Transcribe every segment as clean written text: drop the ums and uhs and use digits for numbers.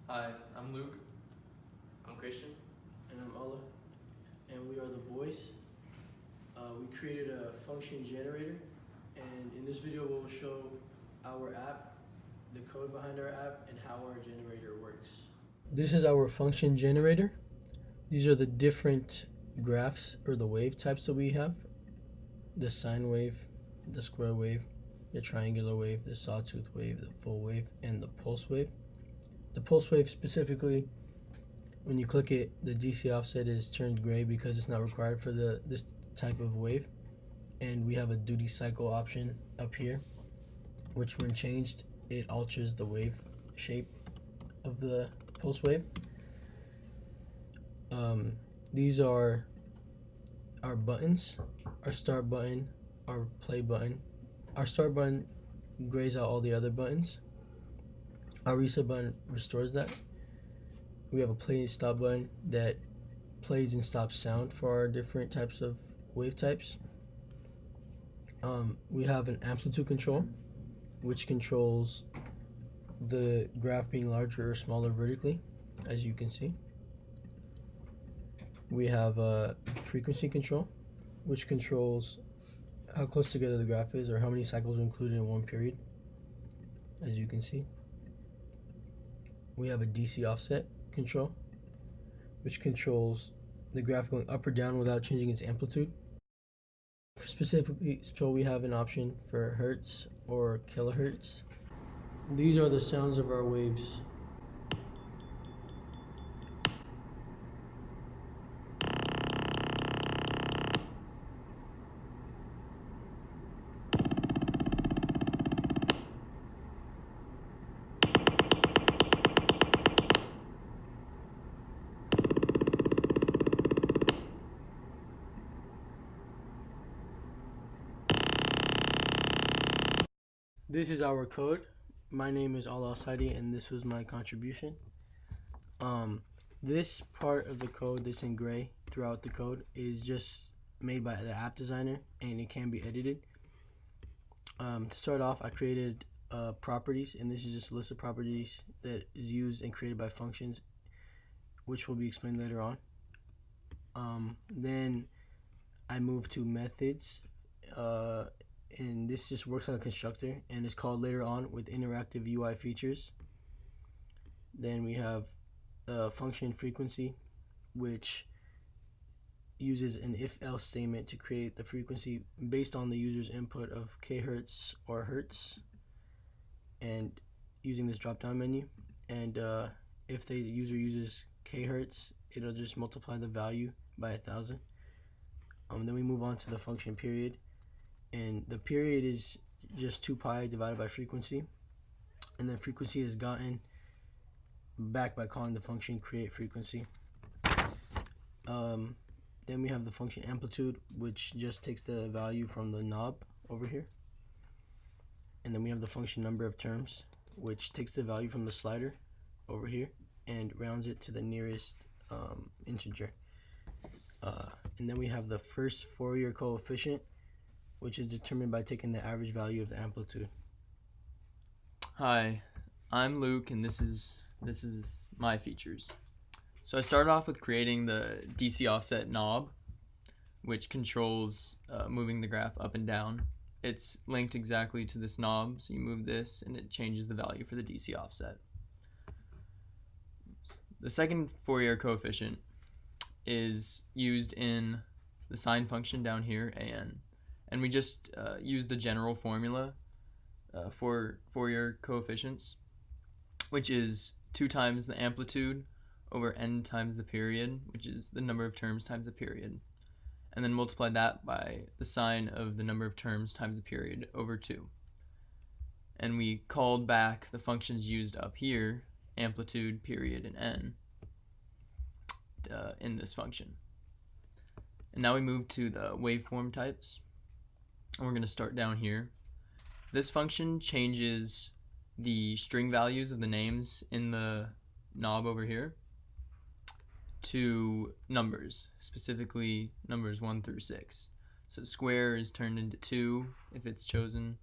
Hi, I'm Luke. I'm Christian. And I'm Ola. And we are the boys. We created a function generator, and in this video we'll show our app, the code behind our app, and how our generator works. This is our function generator. These are the different graphs or the wave types that we have. The sine wave, the square wave, the triangular wave, the sawtooth wave, the full wave, and the pulse wave. The pulse wave specifically, when you click it, the DC offset is turned gray because it's not required for this type of wave. And we have a duty cycle option up here, which when changed, it alters the wave shape of the pulse wave. These are our buttons, our start button, our play button. Our start button grays out all the other buttons. Our reset button restores that. We have a play and stop button that plays and stops sound for our different types of wave types. We have an amplitude control, which controls the graph being larger or smaller vertically, as you can see. We have a frequency control, which controls how close together the graph is or how many cycles are included in one period, as you can see. We have a DC offset control, which controls the graph going up or down without changing its amplitude. Specifically, so we have an option for hertz or kilohertz. These are the sounds of our waves. This is our code. My name is Al Saidi, and this was my contribution. This part of the code, this in gray throughout the code, is just made by the app designer, and it can be edited. To start off, I created properties, and this is just a list of properties that is used and created by functions, which will be explained later on. Then I moved to methods. And this just works on a constructor and is called later on with interactive UI features. Then we have function frequency, which uses an if-else statement to create the frequency based on the user's input of kHz or hertz, and using this drop-down menu. And if the user uses kHz, it'll just multiply the value by 1,000. Then we move on to the function period. And the period is just 2 pi divided by frequency, and then frequency is gotten back by calling the function create frequency. Then we have the function amplitude, which just takes the value from the knob over here. And then we have the function number of terms, which takes the value from the slider over here and rounds it to the nearest integer. And then we have the first Fourier coefficient, which is determined by taking the average value of the amplitude. Hi, I'm Luke, and this is my features. So I started off with creating the DC offset knob, which controls moving the graph up and down. It's linked exactly to this knob, so you move this and it changes the value for the DC offset. The second Fourier coefficient is used in the sine function down here, an. And we just use the general formula for Fourier coefficients, which is 2 times the amplitude over n times the period, which is the number of terms times the period, and then multiply that by the sine of the number of terms times the period over 2. And we called back the functions used up here, amplitude, period, and n, in this function. And now we move to the waveform types. And we're going to start down here. This function changes the string values of the names in the knob over here to numbers, specifically numbers 1 through 6. So square is turned into 2 if it's chosen,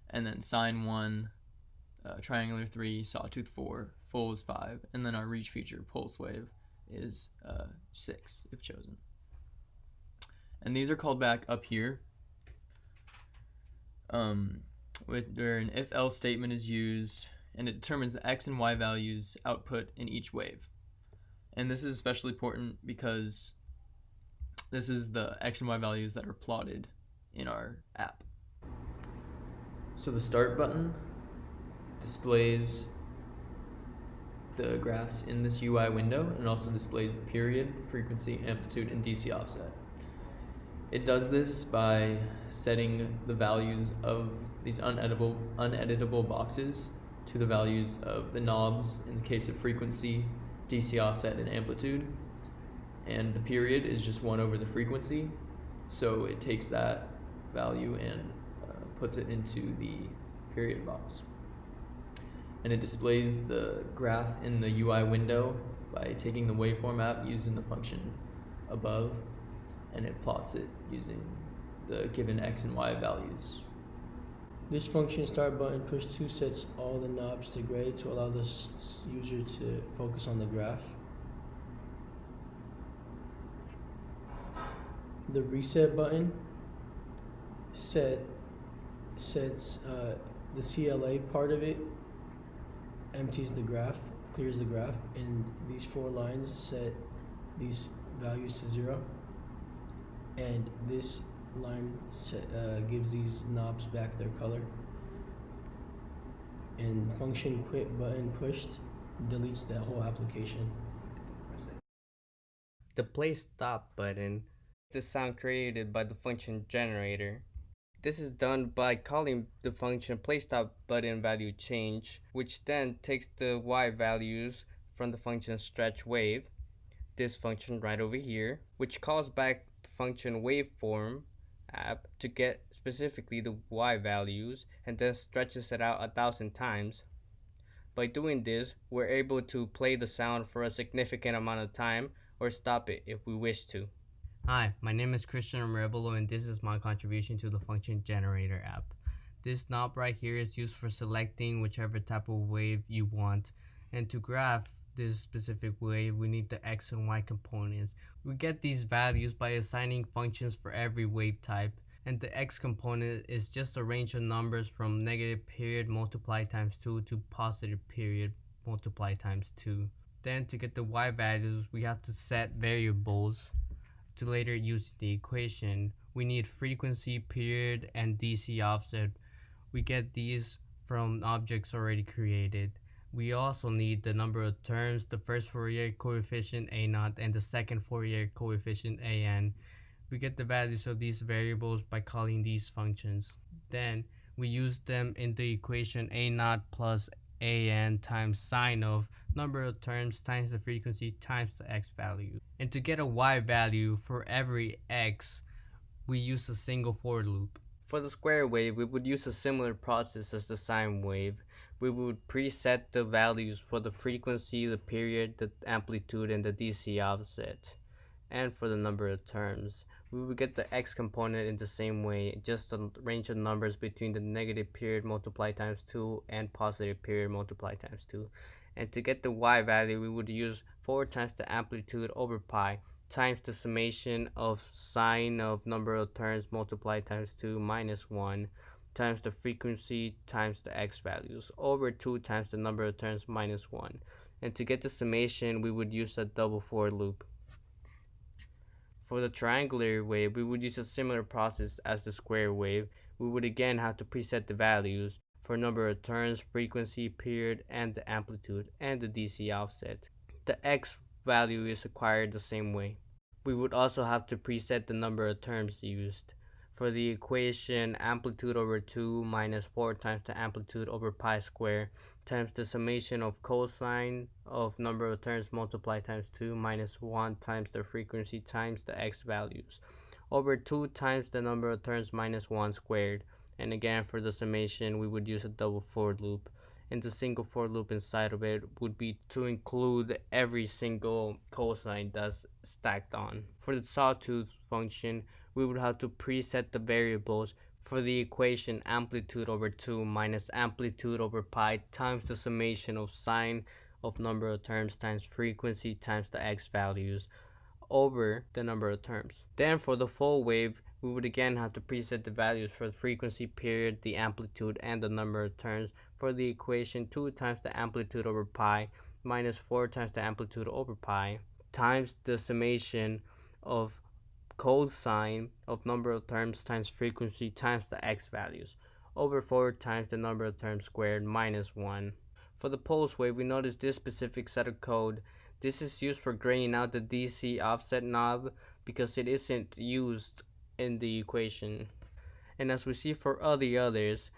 and then sine 1, triangular 3, sawtooth 4, full is 5, and then our reach feature pulse wave is 6 if chosen. And these are called back up here, where an if-else statement is used, and it determines the x and y values output in each wave. And this is especially important because this is the x and y values that are plotted in our app. So the start button displays the graphs in this UI window, and also displays the period, frequency, amplitude, and DC offset. It does this by setting the values of these uneditable boxes to the values of the knobs in the case of frequency, DC offset, and amplitude. And the period is just 1 over the frequency, so it takes that value and puts it into the period box. And it displays the graph in the UI window by taking the waveform app using the function above, and it plots it using the given x and y values. This function start button push 2 sets all the knobs to gray to allow the user to focus on the graph. The reset button sets the CLA part of it, empties the graph, clears the graph, and these 4 lines set these values to 0. And this line gives these knobs back their color. And function quit button pushed deletes that whole application. The play stop button is the sound created by the function generator. This is done by calling the function playstop button value change, which then takes the y values from the function stretch wave, this function right over here, which calls back the function waveform app to get specifically the y values, and then stretches it out 1,000 times. By doing this, we're able to play the sound for a significant amount of time or stop it if we wish to. Hi, my name is Christian Revelo, and this is my contribution to the function generator app. This knob right here is used for selecting whichever type of wave you want, and to graph this specific wave we need the x and y components. We get these values by assigning functions for every wave type, and the x component is just a range of numbers from negative period multiplied times 2 to positive period multiplied times 2. Then to get the y values we have to set variables to later use the equation. We need frequency, period, and DC offset. We get these from objects already created. We also need the number of terms, the first Fourier coefficient A0 and the second Fourier coefficient AN. We get the values of these variables by calling these functions. Then we use them in the equation A0 plus AN times sine of number of terms times the frequency times the x value. And to get a y value for every x, we use a single for loop. For the square wave, we would use a similar process as the sine wave. We would preset the values for the frequency, the period, the amplitude, and the DC offset. And for the number of terms, we would get the x component in the same way, just a range of numbers between the negative period multiplied times 2 and positive period multiplied times 2. And to get the y value, we would use 4 times the amplitude over pi times the summation of sine of number of terms multiplied times 2 minus 1 times the frequency times the x values over 2 times the number of terms minus 1. And to get the summation, we would use a double for loop. For the triangular wave, we would use a similar process as the square wave. We would again have to preset the values for number of turns, frequency, period, and the amplitude, and the DC offset. The x value is acquired the same way. We would also have to preset the number of terms used. For the equation, amplitude over 2 minus 4 times the amplitude over pi squared times the summation of cosine of number of terms multiplied times 2 minus 1 times the frequency times the x values over 2 times the number of terms minus 1 squared. And again, for the summation, we would use a double for loop. And the single for loop inside of it would be to include every single cosine that's stacked on. For the sawtooth function, we would have to preset the variables for the equation amplitude over 2 minus amplitude over pi times the summation of sine of number of terms times frequency times the x values over the number of terms. Then for the full wave, we would again have to preset the values for the frequency, period, the amplitude, and the number of terms for the equation 2 times the amplitude over pi minus 4 times the amplitude over pi times the summation of cosine of number of terms times frequency times the x values over 4 times the number of terms squared minus 1. For the pulse wave, we notice this specific set of code. This is used for graying out the DC offset knob because it isn't used in the equation. And as we see for all the others,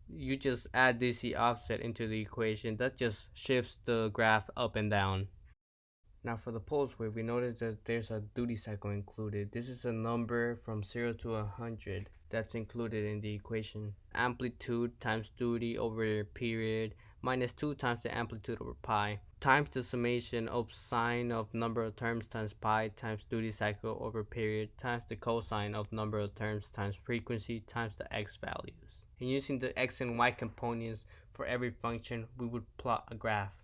you just add DC offset into the equation. That just shifts the graph up and down. Now for the pulse wave, we notice that there's a duty cycle included. This is a number from 0 to 100 that's included in the equation. Amplitude times duty over period minus 2 times the amplitude over pi times the summation of sine of number of terms times pi times duty cycle over period times the cosine of number of terms times frequency times the x values. And using the x and y components for every function, we would plot a graph.